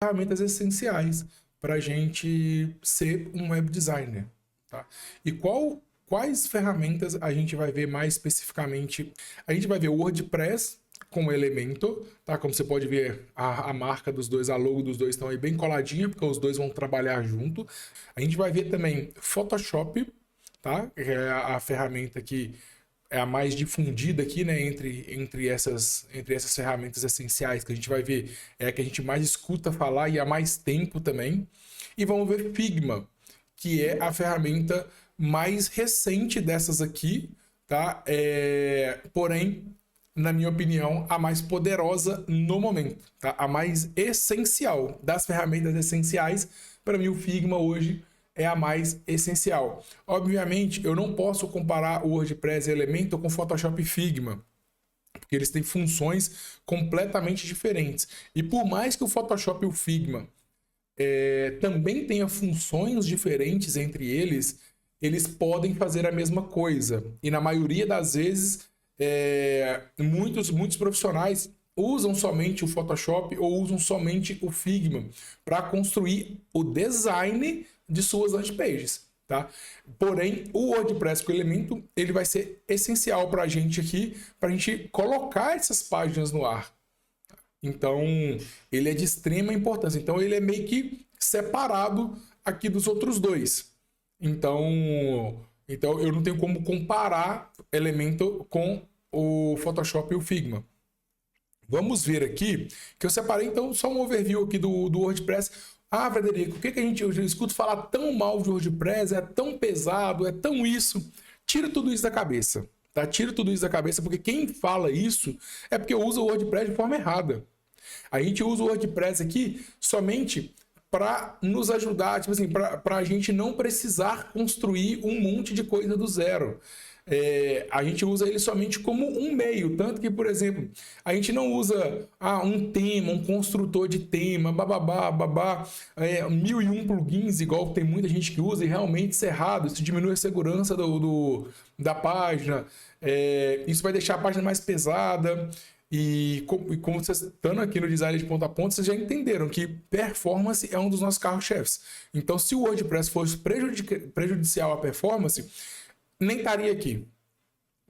ferramentas essenciais para a gente ser um web designer, tá? E quais ferramentas a gente vai ver mais especificamente? A gente vai ver o WordPress com o Elementor, tá? Como você pode ver, a marca dos dois, a logo dos dois estão aí bem coladinha, porque os dois vão trabalhar junto. A gente vai ver também Photoshop, tá? Que é a ferramenta que é a mais difundida aqui, né, entre essas ferramentas essenciais que a gente vai ver, é a que a gente mais escuta falar e há mais tempo também. E vamos ver Figma, que é a ferramenta mais recente dessas aqui, tá? Porém, na minha opinião, a mais poderosa no momento, tá? A mais essencial das ferramentas essenciais. Para mim, o Figma hoje é a mais essencial. Obviamente, eu não posso comparar o WordPress e Elementor com Photoshop e Figma, porque eles têm funções completamente diferentes. E por mais que o Photoshop e o Figma também tenha funções diferentes entre eles, eles podem fazer a mesma coisa. E na maioria das vezes, muitos profissionais usam somente o Photoshop ou usam somente o Figma para construir o design de suas landing pages, tá? Porém, o WordPress com o Elementor, ele vai ser essencial para a gente aqui, para a gente colocar essas páginas no ar. Então, ele é de extrema importância. Então, ele é meio que separado aqui dos outros dois. Então eu não tenho como comparar Elementor com o Photoshop e o Figma. Vamos ver aqui, que eu separei então só um overview aqui do WordPress. Ah, Frederico, o que eu escuto falar tão mal de WordPress? É tão pesado, é tão isso. Tira tudo isso da cabeça, tá? Tira tudo isso da cabeça, porque quem fala isso é porque usa o WordPress de forma errada. A gente usa o WordPress aqui somente para nos ajudar, tipo assim, para a gente não precisar construir um monte de coisa do zero. A gente usa ele somente como um meio, tanto que, por exemplo, a gente não usa um tema, um construtor de tema, bababá, 1001 plugins, igual tem muita gente que usa, e realmente isso é errado, isso diminui a segurança da página, isso vai deixar a página mais pesada. E como vocês estando aqui no design de ponta a ponta, vocês já entenderam que performance é um dos nossos carros-chefes. Então, se o WordPress fosse prejudicial à performance, nem estaria aqui.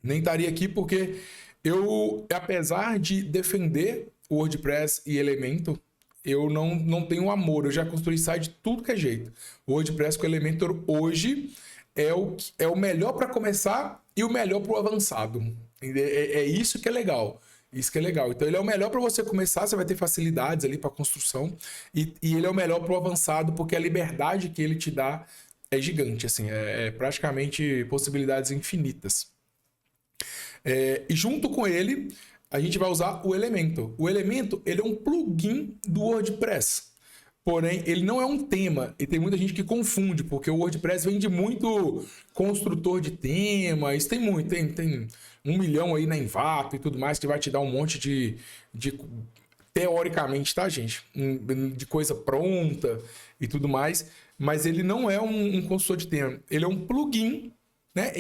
Nem estaria aqui porque eu, apesar de defender o WordPress e Elementor, eu não tenho amor. Eu já construí site de tudo que é jeito. O WordPress com Elementor hoje é o melhor para começar e o melhor para o avançado. É isso que é legal. Isso que é legal. Então ele é o melhor para você começar, você vai ter facilidades ali para construção, e ele é o melhor para o avançado porque a liberdade que ele te dá é gigante, assim, é praticamente possibilidades infinitas. E junto com ele, a gente vai usar o Elementor. O Elementor, ele é um plugin do WordPress. Porém, ele não é um tema, e tem muita gente que confunde, porque o WordPress vende muito construtor de tema, isso tem muito, tem 1 milhão aí na Envato e tudo mais, que vai te dar um monte de teoricamente, tá, gente? De coisa pronta e tudo mais, mas ele não é um construtor de tema, ele é um plugin, né?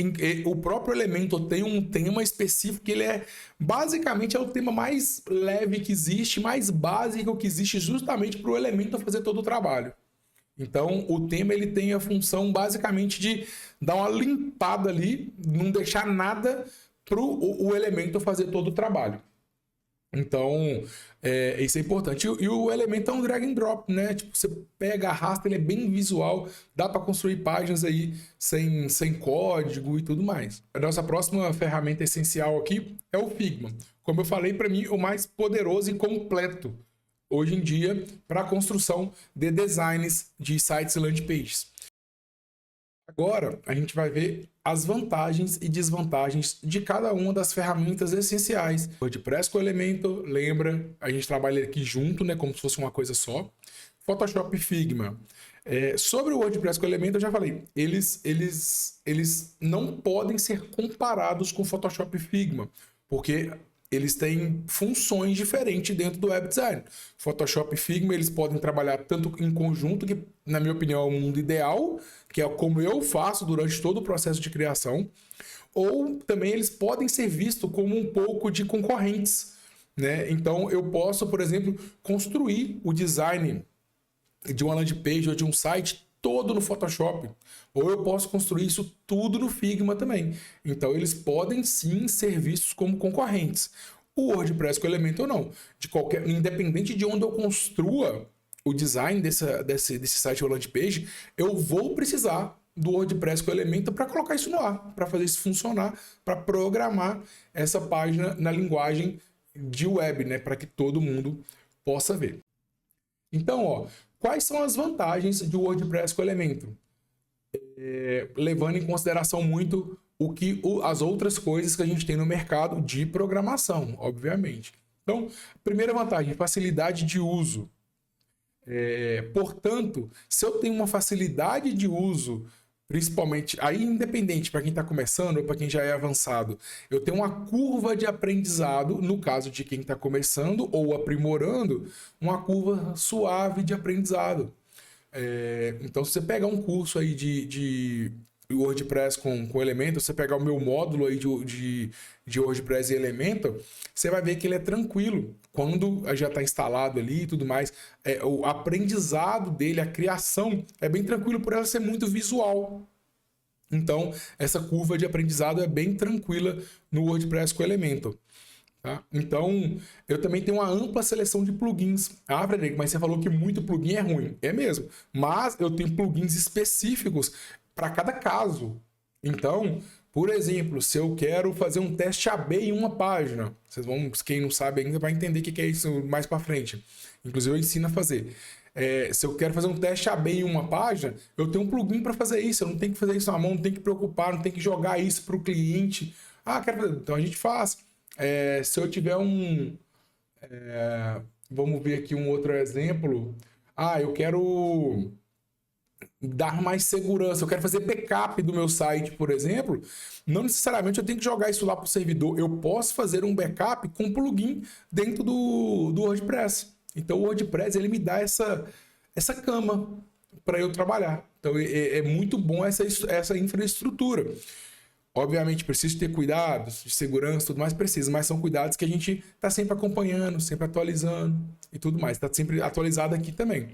O próprio Elementor tem um tema específico que ele basicamente é o tema mais leve que existe, mais básico que existe, justamente para o Elementor fazer todo o trabalho. Então, o tema ele tem a função basicamente de dar uma limpada ali, não deixar nada para o Elementor fazer todo o trabalho. Então, isso é importante. E o Elementor é um drag and drop, né? Tipo, você pega, arrasta, ele é bem visual, dá para construir páginas aí sem código e tudo mais. A nossa próxima ferramenta essencial aqui é o Figma. Como eu falei, para mim, o mais poderoso e completo hoje em dia para a construção de designs de sites e landing pages. Agora, a gente vai ver as vantagens e desvantagens de cada uma das ferramentas essenciais. WordPress com Elementor, lembra, a gente trabalha aqui junto, né, como se fosse uma coisa só. Photoshop e Figma. Sobre o WordPress com Elementor, eu já falei, eles não podem ser comparados com Photoshop e Figma, porque eles têm funções diferentes dentro do web design. Photoshop e Figma, eles podem trabalhar tanto em conjunto, que na minha opinião é o mundo ideal, que é como eu faço durante todo o processo de criação, ou também eles podem ser vistos como um pouco de concorrentes, né? Então eu posso, por exemplo, construir o design de uma landing page ou de um site todo no Photoshop. Ou eu posso construir isso tudo no Figma também. Então, eles podem sim ser vistos como concorrentes. O WordPress com o Elementor não. Independente de onde eu construa o design desse site ou landing page, eu vou precisar do WordPress com o Elementor para colocar isso no ar, para fazer isso funcionar, para programar essa página na linguagem de web, né, para que todo mundo possa ver. Então, ó, quais são as vantagens do WordPress com Elementor? Levando em consideração muito as outras coisas que a gente tem no mercado de programação, obviamente. Então, primeira vantagem, facilidade de uso. Portanto, se eu tenho uma facilidade de uso, principalmente, aí independente para quem está começando ou para quem já é avançado, eu tenho uma curva de aprendizado, no caso de quem está começando ou aprimorando, uma curva suave de aprendizado. Então, se você pegar um curso aí de WordPress com Elementor, você pegar o meu módulo aí de WordPress e Elementor, você vai ver que ele é tranquilo. Quando já está instalado ali e tudo mais, o aprendizado dele, a criação, é bem tranquilo por ela ser muito visual. Então, essa curva de aprendizado é bem tranquila no WordPress com Elementor. Tá? Então, eu também tenho uma ampla seleção de plugins. Ah, Frederico, mas você falou que muito plugin é ruim. É mesmo. Mas eu tenho plugins específicos para cada caso. Então, por exemplo, se eu quero fazer um teste AB em uma página, quem não sabe ainda vai entender o que é isso mais para frente. Inclusive, eu ensino a fazer. Se eu quero fazer um teste AB em uma página, eu tenho um plugin para fazer isso. Eu não tenho que fazer isso na mão, não tenho que preocupar, não tenho que jogar isso para o cliente. Ah, quero fazer. Então a gente faz. Se eu tiver vamos ver aqui um outro exemplo. Eu quero dar mais segurança, eu quero fazer backup do meu site, por exemplo. Não necessariamente eu tenho que jogar isso lá para o servidor. Eu posso fazer um backup com plugin dentro do WordPress. Então o WordPress ele me dá essa cama para eu trabalhar. Então é muito bom essa infraestrutura. Obviamente, preciso ter cuidados de segurança, tudo mais precisa, mas são cuidados que a gente está sempre acompanhando, sempre atualizando e tudo mais. Está sempre atualizado aqui também.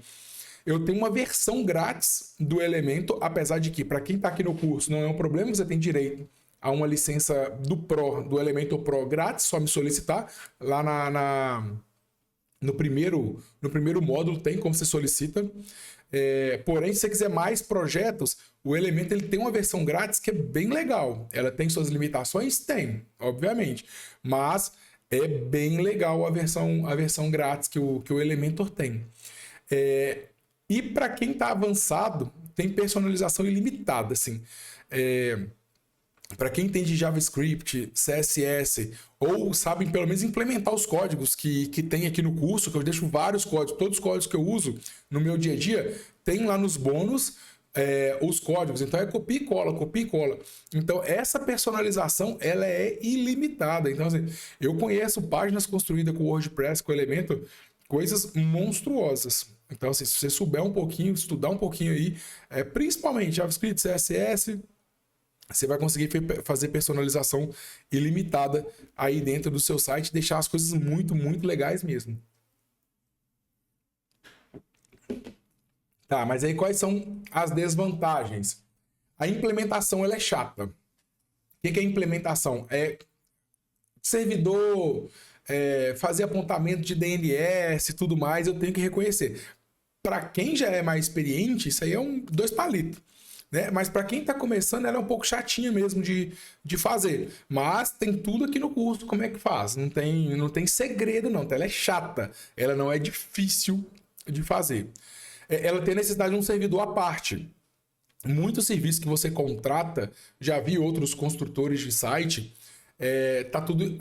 Eu tenho uma versão grátis do Elementor, apesar de que, para quem está aqui no curso, não é um problema, você tem direito a uma licença do Elementor Pro grátis, só me solicitar. Lá no primeiro módulo tem como você solicita. Porém, se você quiser mais projetos, o Elementor ele tem uma versão grátis que é bem legal. Ela tem suas limitações? Tem, obviamente. Mas é bem legal a versão grátis que o Elementor tem. E para quem está avançado, tem personalização ilimitada. Assim. Para quem entende JavaScript, CSS, ou sabem pelo menos implementar os códigos que tem aqui no curso, que eu deixo vários códigos, todos os códigos que eu uso no meu dia a dia, tem lá nos bônus os códigos. Então é copia e cola, copia e cola. Então essa personalização ela é ilimitada. Então assim, eu conheço páginas construídas com WordPress, com Elementor, coisas monstruosas. Então assim, se você souber um pouquinho, estudar um pouquinho aí, principalmente JavaScript, CSS, você vai conseguir fazer personalização ilimitada aí dentro do seu site e deixar as coisas muito, muito legais mesmo. Tá, mas aí quais são as desvantagens? A implementação ela é chata. O que é implementação? Servidor, fazer apontamento de DNS e tudo mais, eu tenho que reconhecer. Para quem já é mais experiente, isso aí é dois palitos. Né? Mas para quem está começando, ela é um pouco chatinha mesmo de fazer. Mas tem tudo aqui no curso como é que faz. Não tem segredo não, ela é chata. Ela não é difícil de fazer. Ela tem necessidade de um servidor à parte. Muitos serviços que você contrata, já vi outros construtores de site, tá tudo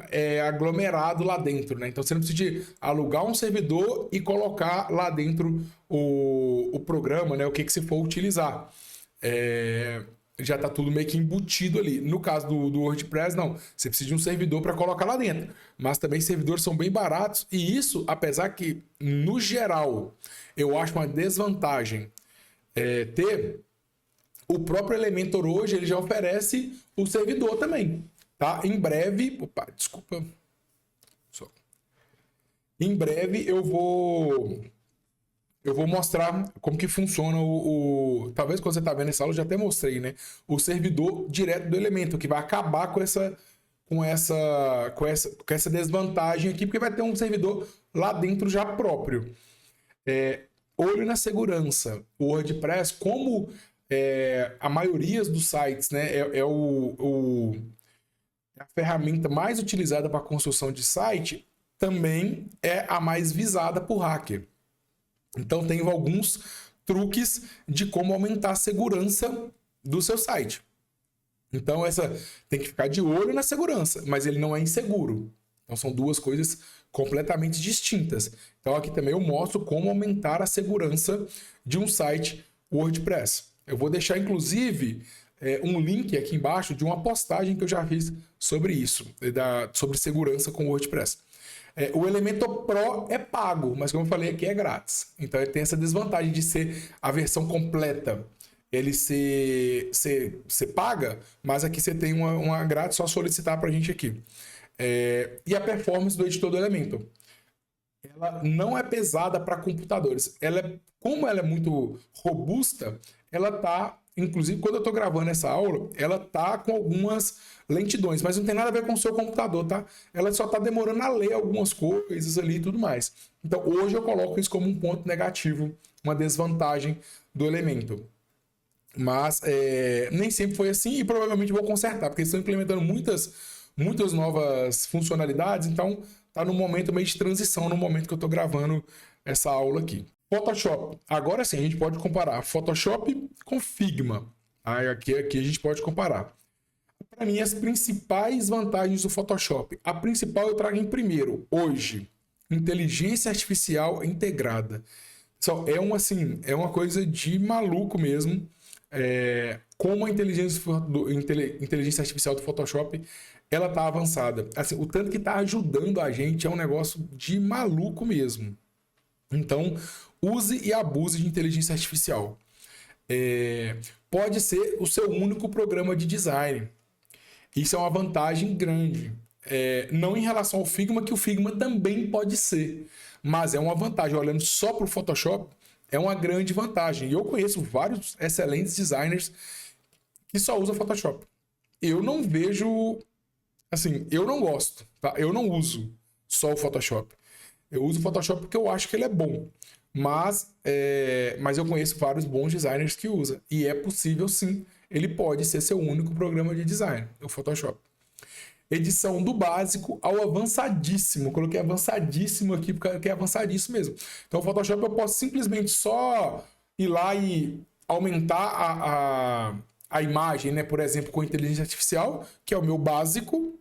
aglomerado lá dentro, né? Então você não precisa de alugar um servidor e colocar lá dentro o programa, né? O que você for utilizar. Já está tudo meio que embutido ali. No caso do WordPress, não. Você precisa de um servidor para colocar lá dentro. Mas também servidores são bem baratos. E isso, apesar que, no geral, eu acho uma desvantagem ter... O próprio Elementor hoje, ele já oferece o servidor também. Tá? Em breve... Opa, desculpa. Só. Em breve eu vou eu vou mostrar como que funciona talvez quando você está vendo essa aula, eu já até mostrei, né? O servidor direto do Elementor, que vai acabar com essa desvantagem aqui, porque vai ter um servidor lá dentro já próprio. Olho na segurança. O WordPress, como a maioria dos sites, né, a ferramenta mais utilizada para construção de site, também é a mais visada por hacker. Então, tem alguns truques de como aumentar a segurança do seu site. Então, tem que ficar de olho na segurança, mas ele não é inseguro. Então, são duas coisas completamente distintas. Então, aqui também eu mostro como aumentar a segurança de um site WordPress. Eu vou deixar, inclusive, um link aqui embaixo de uma postagem que eu já fiz sobre isso, sobre segurança com WordPress. O Elementor Pro é pago, mas como eu falei aqui é grátis. Então ele tem essa desvantagem de ser a versão completa. Ele ser paga, mas aqui você tem uma grátis, só solicitar para a gente aqui. E a performance do editor do Elementor. Ela não é pesada para computadores. Como ela é muito robusta, ela tá, inclusive quando eu estou gravando essa aula, ela tá com algumas lentidões, mas não tem nada a ver com o seu computador, tá? Ela só tá demorando a ler algumas coisas ali e tudo mais. Então hoje eu coloco isso como um ponto negativo, uma desvantagem do Elementor. Mas nem sempre foi assim e provavelmente vou consertar, porque eles estão implementando muitas novas funcionalidades, então tá no momento meio de transição, no momento que eu estou gravando essa aula aqui. Photoshop. Agora sim, a gente pode comparar Photoshop com Figma. Aqui a gente pode comparar. Para mim, as principais vantagens do Photoshop. A principal eu trago em primeiro, hoje. Inteligência artificial integrada. É uma coisa de maluco mesmo. Como a inteligência artificial do Photoshop ela tá avançada. Assim, o tanto que tá ajudando a gente é um negócio de maluco mesmo. Então, use e abuse de inteligência artificial. Pode ser o seu único programa de design. Isso é uma vantagem grande. Não em relação ao Figma, que o Figma também pode ser. Mas é uma vantagem. Olhando só para o Photoshop, é uma grande vantagem. E eu conheço vários excelentes designers que só usam Photoshop. Eu não vejo... Assim, eu não gosto, tá? Eu não uso só o Photoshop. Eu uso o Photoshop porque eu acho que ele é bom. Mas eu conheço vários bons designers que usam. E é possível, sim. Ele pode ser seu único programa de design, o Photoshop. Edição do básico ao avançadíssimo. Coloquei avançadíssimo aqui porque é avançadíssimo mesmo. Então, o Photoshop eu posso simplesmente só ir lá e aumentar a imagem, né? Por exemplo, com inteligência artificial, que é o meu básico.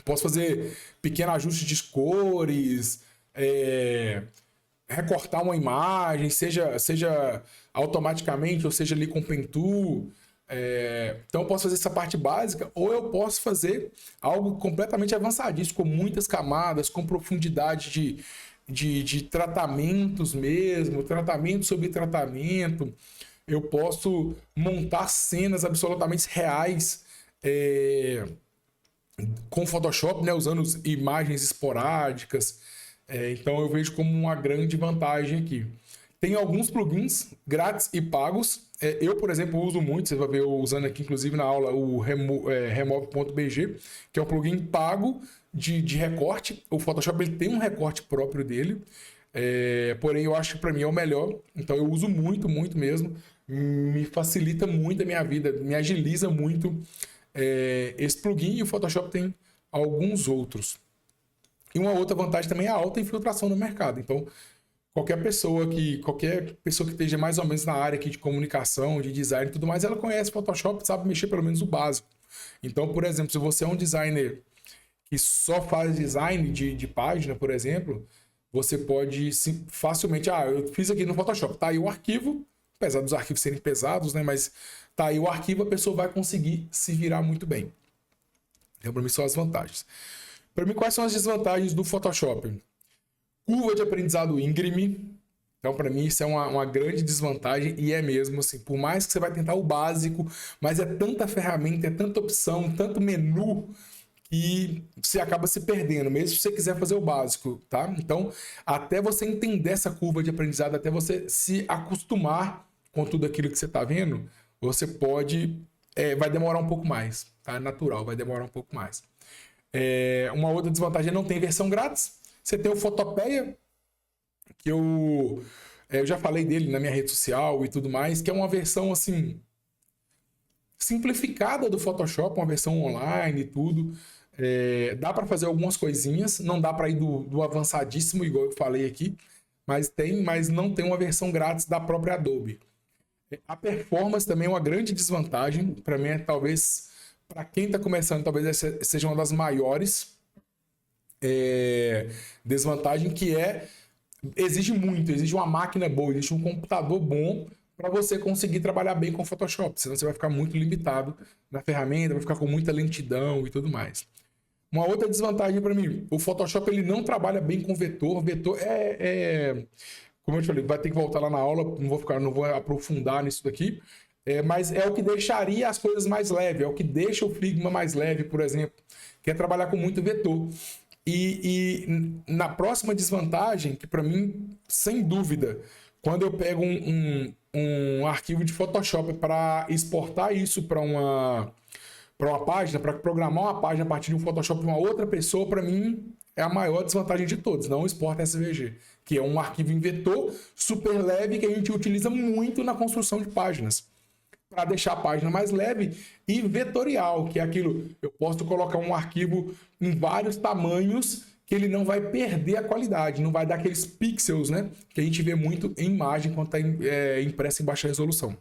Posso fazer pequenos ajustes de cores, recortar uma imagem, seja automaticamente ou seja ali com Pen Tool. Então eu posso fazer essa parte básica ou eu posso fazer algo completamente avançadíssimo, com muitas camadas, com profundidade de tratamentos mesmo, tratamento sobre tratamento. Eu posso montar cenas absolutamente reais com Photoshop, né, usando imagens esporádicas. Então eu vejo como uma grande vantagem aqui. Tem alguns plugins grátis e pagos. Eu, por exemplo, uso muito, você vai ver eu usando aqui, inclusive na aula, o remove.bg, que é um plugin pago de recorte. O Photoshop ele tem um recorte próprio dele, porém eu acho que para mim é o melhor. Então eu uso muito, muito mesmo. Me facilita muito a minha vida, me agiliza muito esse plugin, e o Photoshop tem alguns outros. E uma outra vantagem também é a alta infiltração no mercado. Então, qualquer pessoa que esteja mais ou menos na área aqui de comunicação, de design e tudo mais, ela conhece Photoshop, sabe mexer pelo menos o básico. Então, por exemplo, se você é um designer que só faz design de página, por exemplo, você pode facilmente... eu fiz aqui no Photoshop, tá aí o arquivo, apesar dos arquivos serem pesados, né? Mas tá aí o arquivo, a pessoa vai conseguir se virar muito bem. Então, para mim, são as vantagens. Para mim, quais são as desvantagens do Photoshop? Curva de aprendizado íngreme. Então, para mim, isso é uma grande desvantagem, e é mesmo assim. Por mais que você vai tentar o básico, mas é tanta ferramenta, é tanta opção, tanto menu, que você acaba se perdendo, mesmo se você quiser fazer o básico, tá? Então, até você entender essa curva de aprendizado, até você se acostumar com tudo aquilo que você está vendo, você pode... vai demorar um pouco mais, tá? É natural, vai demorar um pouco mais. Uma outra desvantagem é não tem versão grátis. Você tem o Fotopeia, que eu já falei dele na minha rede social e tudo mais, que é uma versão, assim, simplificada do Photoshop, uma versão online e tudo. Dá para fazer algumas coisinhas, não dá para ir do avançadíssimo, igual eu falei aqui, mas não tem uma versão grátis da própria Adobe. A performance também é uma grande desvantagem, para mim talvez, para quem está começando, talvez essa seja uma das maiores desvantagem, que exige uma máquina boa, exige um computador bom para você conseguir trabalhar bem com o Photoshop, senão você vai ficar muito limitado na ferramenta, vai ficar com muita lentidão e tudo mais. Uma outra desvantagem para mim, o Photoshop ele não trabalha bem com vetor. Vetor como eu te falei, vai ter que voltar lá na aula, não vou aprofundar nisso daqui, mas é o que deixaria as coisas mais leves, é o que deixa o Figma mais leve, por exemplo, que é trabalhar com muito vetor. E na próxima desvantagem, que para mim, sem dúvida, quando eu pego um arquivo de Photoshop para exportar isso para uma página, para programar uma página a partir de um Photoshop de uma outra pessoa, para mim é a maior desvantagem de todos, não exporta SVG, que é um arquivo em vetor super leve que a gente utiliza muito na construção de páginas, para deixar a página mais leve, e vetorial, que é aquilo, eu posso colocar um arquivo em vários tamanhos que ele não vai perder a qualidade, não vai dar aqueles pixels, né, que a gente vê muito em imagem quando está impressa em baixa resolução.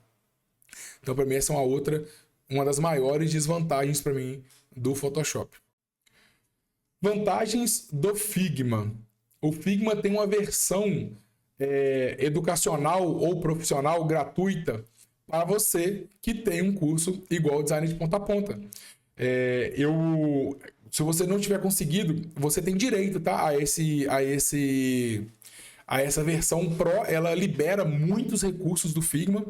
Então, para mim, essa é uma das maiores desvantagens para mim do Photoshop. Vantagens do Figma. O Figma tem uma versão educacional ou profissional gratuita para você que tem um curso igual o Design de Ponta a Ponta. Se você não tiver conseguido, você tem direito, tá, a essa versão Pro. Ela libera muitos recursos do Figma,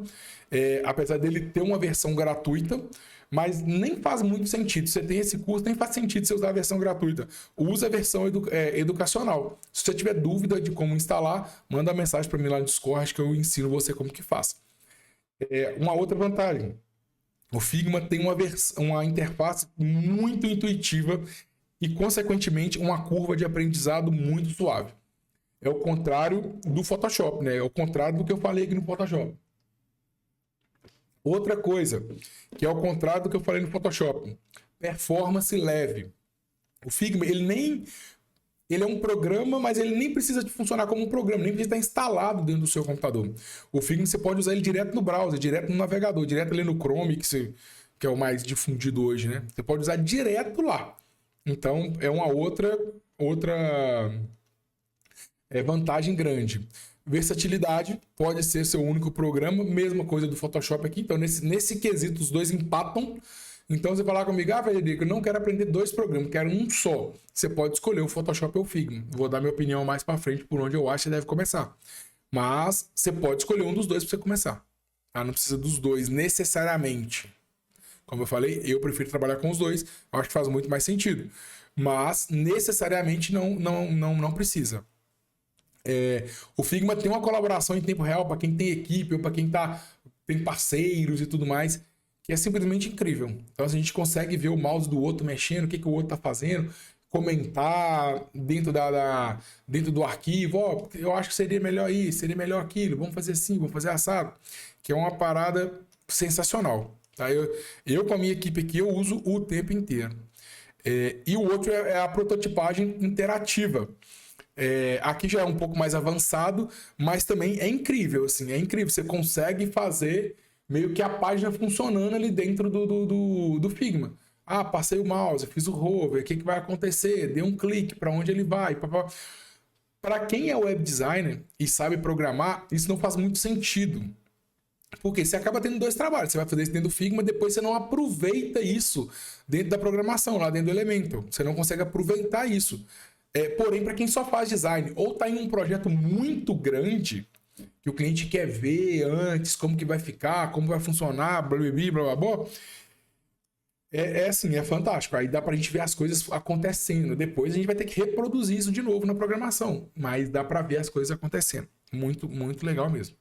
apesar dele ter uma versão gratuita, mas nem faz muito sentido. Você tem esse curso, nem faz sentido você usar a versão gratuita. Usa a versão educacional. Se você tiver dúvida de como instalar, manda uma mensagem para mim lá no Discord que eu ensino você como que faz. Uma outra vantagem, o Figma tem uma interface muito intuitiva e, consequentemente, uma curva de aprendizado muito suave. É o contrário do Photoshop, né? É o contrário do que eu falei aqui no Photoshop. Outra coisa, que é o contrário do que eu falei no Photoshop, performance leve. O Figma, ele é um programa, mas ele nem precisa de funcionar como um programa, nem precisa estar instalado dentro do seu computador. O Figma você pode usar ele direto no browser, direto no navegador, direto ali no Chrome, que é o mais difundido hoje, né? Você pode usar direto lá. Então, é uma outra vantagem grande. Versatilidade, pode ser seu único programa, mesma coisa do Photoshop aqui. Então, nesse quesito, os dois empatam. Então, você falar comigo, Frederico, eu não quero aprender 2 programas, quero um só. Você pode escolher o Photoshop ou o Figma. Vou dar minha opinião mais para frente, por onde eu acho que você deve começar. Mas, você pode escolher um dos dois para você começar. Tá? Não precisa dos dois necessariamente. Como eu falei, eu prefiro trabalhar com os dois. Eu acho que faz muito mais sentido. Mas, necessariamente, não precisa. O Figma tem uma colaboração em tempo real para quem tem equipe ou para quem tem parceiros e tudo mais, que é simplesmente incrível. Então a gente consegue ver o mouse do outro mexendo, o que o outro está fazendo, comentar dentro do arquivo, eu acho que seria melhor isso, seria melhor aquilo, vamos fazer assim, vamos fazer assado, que é uma parada sensacional. Tá? Eu com a minha equipe aqui, eu uso o tempo inteiro. E o outro é a prototipagem interativa. Aqui já é um pouco mais avançado, mas também é incrível, assim, é incrível. Você consegue fazer meio que a página funcionando ali dentro do Figma. Passei o mouse, fiz o hover, o que vai acontecer? Dei um clique, para onde ele vai? Para quem é web designer e sabe programar, isso não faz muito sentido. Porque você acaba tendo 2 trabalhos. Você vai fazer isso dentro do Figma, depois você não aproveita isso dentro da programação, lá dentro do Elementor. Você não consegue aproveitar isso. Porém, para quem só faz design ou está em um projeto muito grande, que o cliente quer ver antes como que vai ficar, como vai funcionar, blá, blá, blá, blá, blá, É assim, é fantástico. Aí dá pra gente ver as coisas acontecendo. Depois a gente vai ter que reproduzir isso de novo na programação. Mas dá pra ver as coisas acontecendo. Muito, muito legal mesmo.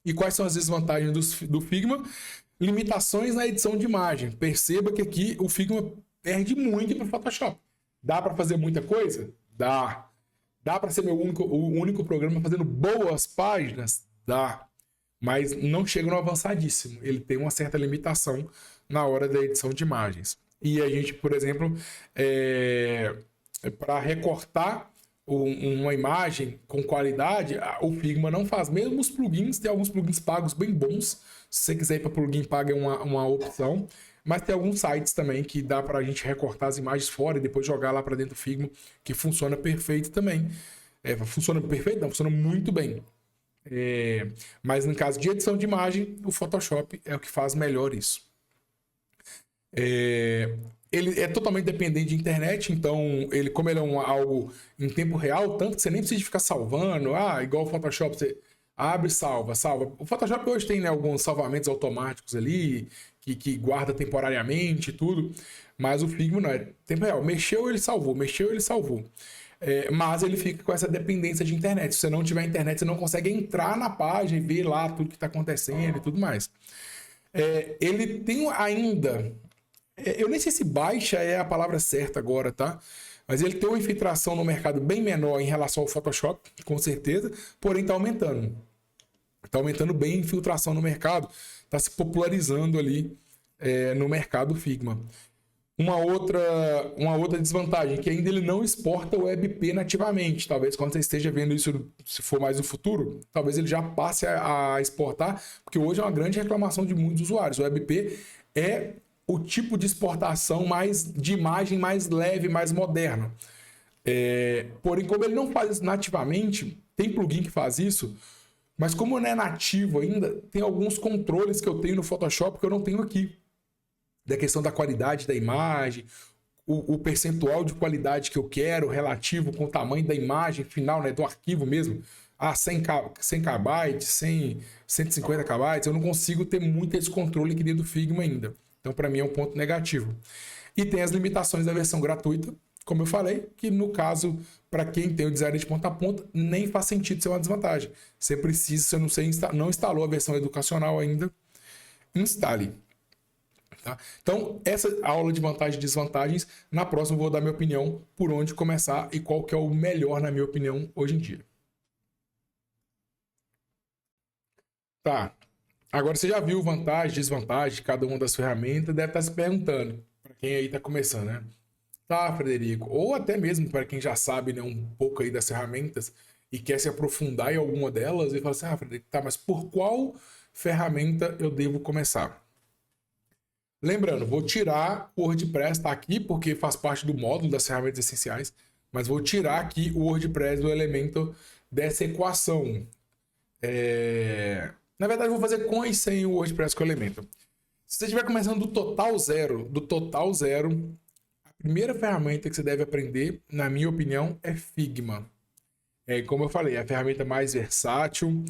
E quais são as desvantagens do Figma? Limitações na edição de imagem. Perceba que aqui o Figma perde muito para o Photoshop. Dá para fazer muita coisa? Dá. Dá para ser o único programa fazendo boas páginas? Dá. Mas não chega no avançadíssimo. Ele tem uma certa limitação na hora da edição de imagens. E a gente, por exemplo, para recortar uma imagem com qualidade, o Figma não faz. Mesmo os plugins, tem alguns plugins pagos bem bons. Se você quiser ir para plugin pago é uma opção. Mas tem alguns sites também que dá para a gente recortar as imagens fora e depois jogar lá para dentro do Figma, que funciona perfeito também. Funciona perfeito? Não, funciona muito bem. Mas no caso de edição de imagem, o Photoshop é o que faz melhor isso. Ele é totalmente dependente de internet, então como ele é algo em tempo real, tanto que você nem precisa ficar salvando, igual o Photoshop, você abre e salva. O Photoshop hoje tem, né, alguns salvamentos automáticos ali, que guarda temporariamente e tudo, mas o Figma não é tempo real. Mexeu, ele salvou, mexeu, ele salvou. Mas ele fica com essa dependência de internet. Se você não tiver internet, você não consegue entrar na página e ver lá tudo que está acontecendo e tudo mais. Ele tem ainda... eu nem sei se baixa é a palavra certa agora, tá? Mas ele tem uma infiltração no mercado bem menor em relação ao Photoshop, com certeza, porém está aumentando. Está aumentando bem a infiltração no mercado, está se popularizando ali no mercado Figma. Uma outra desvantagem, que ainda ele não exporta o WebP nativamente. Talvez quando você esteja vendo isso, se for mais no futuro, talvez ele já passe a exportar, porque hoje é uma grande reclamação de muitos usuários. O WebP é o tipo de exportação de imagem mais leve, mais moderno. Porém, como ele não faz isso nativamente, tem plugin que faz isso, mas como não é nativo ainda, tem alguns controles que eu tenho no Photoshop que eu não tenho aqui. Da questão da qualidade da imagem, o percentual de qualidade que eu quero, relativo com o tamanho da imagem final, né, do arquivo mesmo. 100 KB, 150 KB, eu não consigo ter muito esse controle aqui dentro do Figma ainda. Então, para mim, é um ponto negativo. E tem as limitações da versão gratuita, como eu falei, que no caso, para quem tem o design de ponta a ponta, nem faz sentido ser uma desvantagem. Você precisa, se você não instalou a versão educacional ainda, instale. Tá? Então, essa aula de vantagens e desvantagens, na próxima eu vou dar minha opinião por onde começar e qual que é o melhor, na minha opinião, hoje em dia. Tá. Agora você já viu vantagem, desvantagem de cada uma das ferramentas, deve estar se perguntando, para quem aí está começando, né? Tá, Frederico. Ou até mesmo para quem já sabe, né, um pouco aí das ferramentas e quer se aprofundar em alguma delas e fala assim, Frederico, tá, mas por qual ferramenta eu devo começar? Lembrando, vou tirar o WordPress, tá aqui porque faz parte do módulo das ferramentas essenciais, mas vou tirar aqui o WordPress do elemento dessa equação. Na verdade, eu vou fazer com e sem o WordPress com o elemento. Se você estiver começando do total zero, a primeira ferramenta que você deve aprender, na minha opinião, é Figma. Como eu falei, é a ferramenta mais versátil,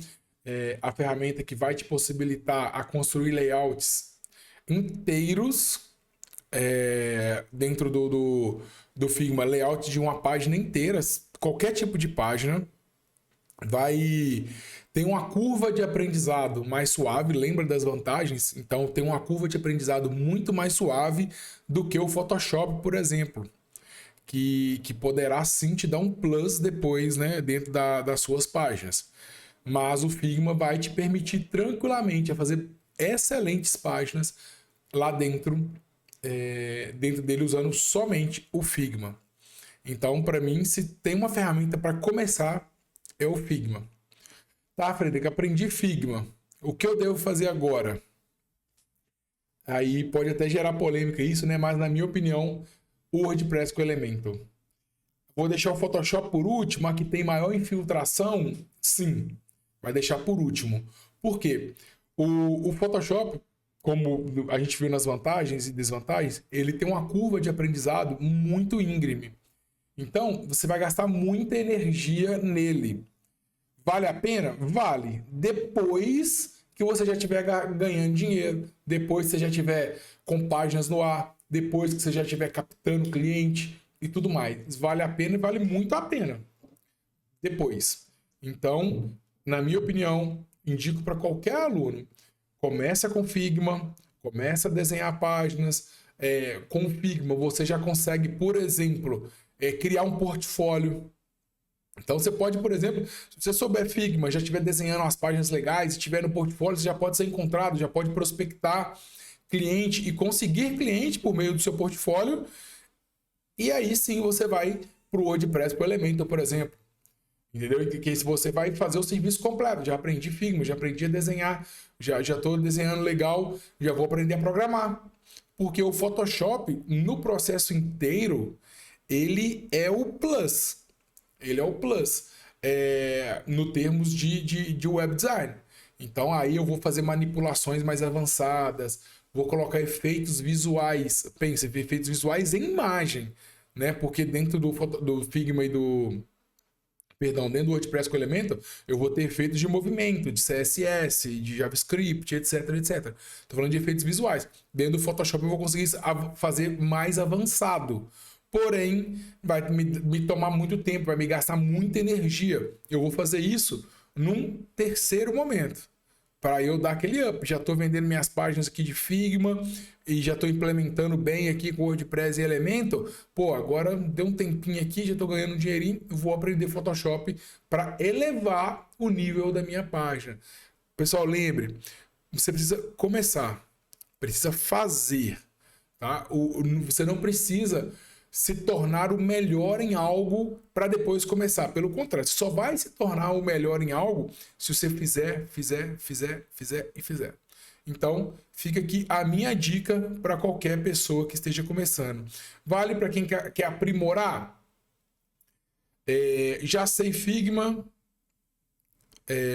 a ferramenta que vai te possibilitar a construir layouts inteiros dentro do Figma, layout de uma página inteira, qualquer tipo de página. Tem uma curva de aprendizado mais suave, lembra das vantagens? Então tem uma curva de aprendizado muito mais suave do que o Photoshop, por exemplo, que poderá sim te dar um plus depois, né, dentro das suas páginas. Mas o Figma vai te permitir tranquilamente a fazer excelentes páginas lá dentro dele usando somente o Figma. Então, para mim, se tem uma ferramenta para começar, é o Figma. Tá, Frederico, aprendi Figma. O que eu devo fazer agora? Aí pode até gerar polêmica isso, né? Mas na minha opinião, o WordPress com Elementor. Vou deixar o Photoshop por último, a que tem maior infiltração? Sim, vai deixar por último. Por quê? O Photoshop, como a gente viu nas vantagens e desvantagens, ele tem uma curva de aprendizado muito íngreme. Então, você vai gastar muita energia nele. Vale a pena? Vale. Depois que você já estiver ganhando dinheiro, depois que você já estiver com páginas no ar, depois que você já estiver captando cliente e tudo mais. Vale a pena e vale muito a pena depois. Então, na minha opinião, indico para qualquer aluno, começa com Figma, começa a desenhar páginas, com Figma você já consegue, por exemplo, criar um portfólio. Então você pode, por exemplo, se você souber Figma, já estiver desenhando umas páginas legais, estiver no portfólio, você já pode ser encontrado, já pode prospectar cliente e conseguir cliente por meio do seu portfólio. E aí sim você vai para o WordPress, para o Elementor, por exemplo. Entendeu? Que se você vai fazer o serviço completo, já aprendi Figma, já aprendi a desenhar, já estou desenhando legal, já vou aprender a programar. Porque o Photoshop, no processo inteiro, ele é o plus. Ele é o plus no termos de web design. Então aí eu vou fazer manipulações mais avançadas, vou colocar efeitos visuais, pensa, efeitos visuais em imagem, né? Porque dentro do Figma e dentro do WordPress com Elementor, eu vou ter efeitos de movimento, de CSS, de JavaScript, etc, etc. Tô falando de efeitos visuais. Dentro do Photoshop eu vou conseguir fazer mais avançado. Porém, vai me tomar muito tempo, vai me gastar muita energia. Eu vou fazer isso num terceiro momento, para eu dar aquele up. Já estou vendendo minhas páginas aqui de Figma e já estou implementando bem aqui com WordPress e Elementor. Pô, agora deu um tempinho aqui, já estou ganhando um dinheirinho, vou aprender Photoshop para elevar o nível da minha página. Pessoal, lembre, você precisa começar, precisa fazer, tá? Você não precisa se tornar o melhor em algo para depois começar. Pelo contrário, só vai se tornar o melhor em algo se você fizer. Então, fica aqui a minha dica para qualquer pessoa que esteja começando. Vale para quem quer aprimorar? Já sei Figma,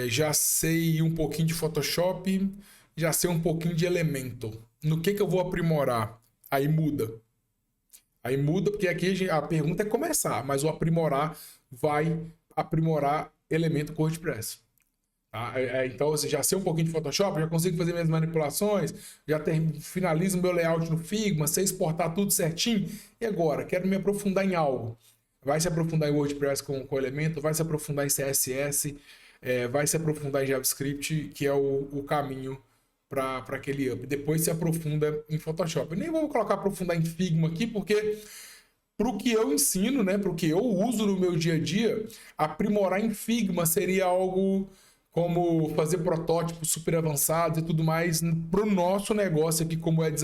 já sei um pouquinho de Photoshop, já sei um pouquinho de Elementor. No que eu vou aprimorar? Aí muda. Aí muda, porque aqui a pergunta é começar, mas o aprimorar vai aprimorar Elementor com WordPress. Tá? Então, você já sei um pouquinho de Photoshop, já consigo fazer minhas manipulações, já finalizo o meu layout no Figma, sei exportar tudo certinho. E agora? Quero me aprofundar em algo. Vai se aprofundar em WordPress com Elementor, vai se aprofundar em CSS, vai se aprofundar em JavaScript, que é o caminho para aquele up. Depois se aprofunda em Photoshop. Eu nem vou colocar aprofundar em Figma aqui, porque para o que eu ensino, né, para o que eu uso no meu dia a dia, aprimorar em Figma seria algo como fazer protótipos super avançados e tudo mais. Para o nosso negócio aqui como web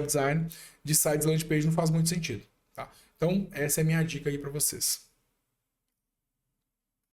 design de sites landing page não faz muito sentido. Tá? Então essa é a minha dica aí para vocês.